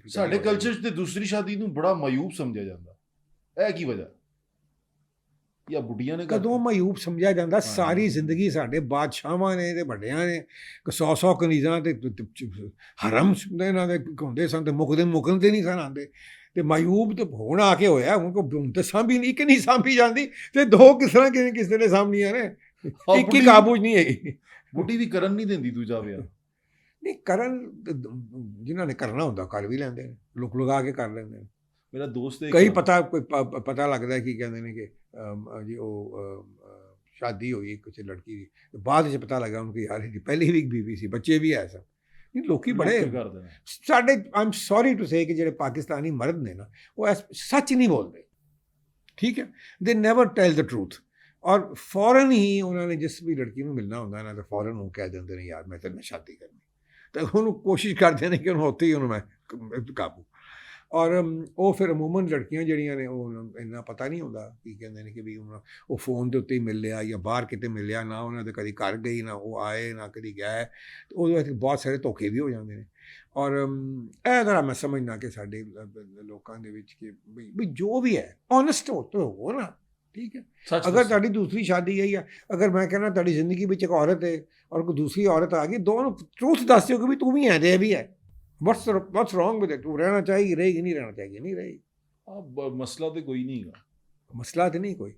ਸਾਡੇ ਕਲਚਰ 'ਚ ਤੇ ਦੂਸਰੀ ਸ਼ਾਦੀ ਨੂੰ ਬੜਾ ਮਾਯੂਬ ਸਮਝਿਆ ਜਾਂਦਾ, ਇਹ ਕੀ ਵਜ੍ਹਾ? ਜਾਂ ਬੁੱਢੀਆਂ ਨੇ ਕਦੋਂ ਮਾਯੂਬ ਸਮਝਿਆ ਜਾਂਦਾ? ਸਾਰੀ ਜ਼ਿੰਦਗੀ ਸਾਡੇ ਬਾਦਸ਼ਾਹਾਂ ਨੇ ਤੇ ਵੱਡਿਆਂ ਨੇ 100 ਕਨੀਜ਼ਾਂ ਤੇ ਹਰਮ ਦੇ ਇਹਨਾਂ ਦੇ ਹੁੰਦੇ ਸਨ ਤੇ ਮੁਕਣ ਤੇ ਨਹੀਂ ਸਨ ਆਉਂਦੇ, ਤੇ ਮਾਯੂਬ ਤੇ ਹੁਣ ਆ ਕੇ ਹੋਇਆ। ਹੁਣ ਤੇ ਸਾਂਭੀ ਨਹੀਂ, ਇੱਕ ਨਹੀਂ ਸਾਂਭੀ ਜਾਂਦੀ ਤੇ ਦੋ ਕਿਸ ਤਰ੍ਹਾਂ ਕਿਸੇ ਨੇ ਸਾਂਭਣੀਆਂ ਨੇ, ਇੱਕ ਹੀ ਕਾਬੂ ਨਹੀਂ ਹੈਗੀ। ਬੁੱਢੀ ਵੀ ਕਰਨ ਨਹੀਂ ਦਿੰਦੀ ਦੂਜਾ ਵਿਆਹ। ਨਹੀਂ ਕਰਨ, ਜਿਨ੍ਹਾਂ ਨੇ ਕਰਨਾ ਹੁੰਦਾ ਕਰ ਵੀ ਲੈਂਦੇ ਨੇ, ਲੁਕ ਲੁਕਾ ਕੇ ਕਰ ਲੈਂਦੇ ਨੇ। ਮੇਰਾ ਦੋਸਤ ਕਈ ਪਤਾ ਲੱਗਦਾ ਕੀ ਕਹਿੰਦੇ ਨੇ ਕਿ ਜੀ ਉਹ ਸ਼ਾਦੀ ਹੋਈ ਕਿਸੇ ਲੜਕੀ ਦੀ, ਬਾਅਦ ਵਿੱਚ ਪਤਾ ਲੱਗਾ ਉਹਨੂੰ ਕਿ ਯਾਰ ਇਹਦੀ ਪਹਿਲੀ ਵੀ ਬੀਵੀ ਸੀ, ਬੱਚੇ ਵੀ ਹੈ ਸਨ। ਨਹੀਂ ਲੋਕੀ ਬੜੇ ਕਰਦੇ ਨੇ ਸਾਡੇ, I am sorry to say, ਕਿ ਜਿਹੜੇ ਪਾਕਿਸਤਾਨੀ ਮਰਦ ਨੇ ਨਾ ਉਹ ਸੱਚ ਨਹੀਂ ਬੋਲਦੇ, ਠੀਕ ਹੈ, ਦੇ ਨੈਵਰ ਟੈਲ ਦ ਟਰੂਥ। ਔਰ ਫੌਰਨ ਹੀ ਉਹਨਾਂ ਨੇ ਜਿਸ ਵੀ ਲੜਕੀ ਨੂੰ ਮਿਲਣਾ ਹੁੰਦਾ ਨਾ, ਤਾਂ ਫੌਰਨ ਉਹ ਕਹਿ ਦਿੰਦੇ ਨੇ ਯਾਰ ਮੈਂ ਤੇਰੇ ਨਾਲ ਸ਼ਾਦੀ ਕਰਨੀ, ਤਾਂ ਉਹਨੂੰ ਕੋਸ਼ਿਸ਼ ਕਰਦੇ ਨੇ ਕਿ ਉਹਨੂੰ ਉੱਥੇ ਹੀ ਉਹਨੂੰ ਮੈਂ ਕਾਬੂ। ਔਰ ਉਹ ਫਿਰ ਅਮੂਮਨ ਲੜਕੀਆਂ ਜਿਹੜੀਆਂ ਨੇ ਉਹ ਇੰਨਾ ਪਤਾ ਨਹੀਂ ਹੁੰਦਾ ਕੀ ਕਹਿੰਦੇ ਨੇ ਕਿ ਵੀ ਉਹ ਫੋਨ ਦੇ ਉੱਤੇ ਹੀ ਮਿਲ ਲਿਆ ਜਾਂ ਬਾਹਰ ਕਿਤੇ ਮਿਲਿਆ, ਨਾ ਉਹਨਾਂ ਦੇ ਕਦੀ ਘਰ ਗਈ, ਨਾ ਉਹ ਆਏ, ਨਾ ਕਦੀ ਗਏ, ਉਹਦੇ ਵਿੱਚ ਬਹੁਤ ਸਾਰੇ ਧੋਖੇ ਵੀ ਹੋ ਜਾਂਦੇ ਨੇ। ਔਰ ਇਹ ਤਰ੍ਹਾਂ ਮੈਂ ਸਮਝਦਾ ਕਿ ਸਾਡੇ ਲੋਕਾਂ ਦੇ ਵਿੱਚ ਕਿ ਵੀ ਜੋ ਵੀ ਹੈ ਓਨੈਸਟ ਹੋ ਨਾ, ਠੀਕ ਹੈ। ਅਗਰ ਤੁਹਾਡੀ ਦੂਸਰੀ ਸ਼ਾਦੀ ਹੈ, ਜਾਂ ਅਗਰ ਮੈਂ ਕਹਿੰਦਾ ਤੁਹਾਡੀ ਜ਼ਿੰਦਗੀ ਵਿੱਚ ਇੱਕ ਔਰਤ ਹੈ ਔਰ ਕੋਈ ਦੂਸਰੀ ਔਰਤ ਆ ਗਈ, ਦੋਨੋਂ ਟਰੂਥ ਦੱਸ ਦਿਓ ਕਿ ਵੀ ਤੂੰ ਵੀ ਹੈ ਤੇ ਇਹ ਵੀ ਹੈ। What's wrong with it? ਤੂੰ ਰਹਿਣਾ ਚਾਹੀਏ ਰਹੇਗੀ, ਨਹੀਂ ਰਹਿਣਾ ਚਾਹੀਏ ਨਹੀਂ ਰਹੇਗੀ। ਮਸਲਾ ਤੇ ਕੋਈ ਨਹੀਂ ਹੈਗਾ, ਮਸਲਾ ਤੇ ਨਹੀਂ ਕੋਈ।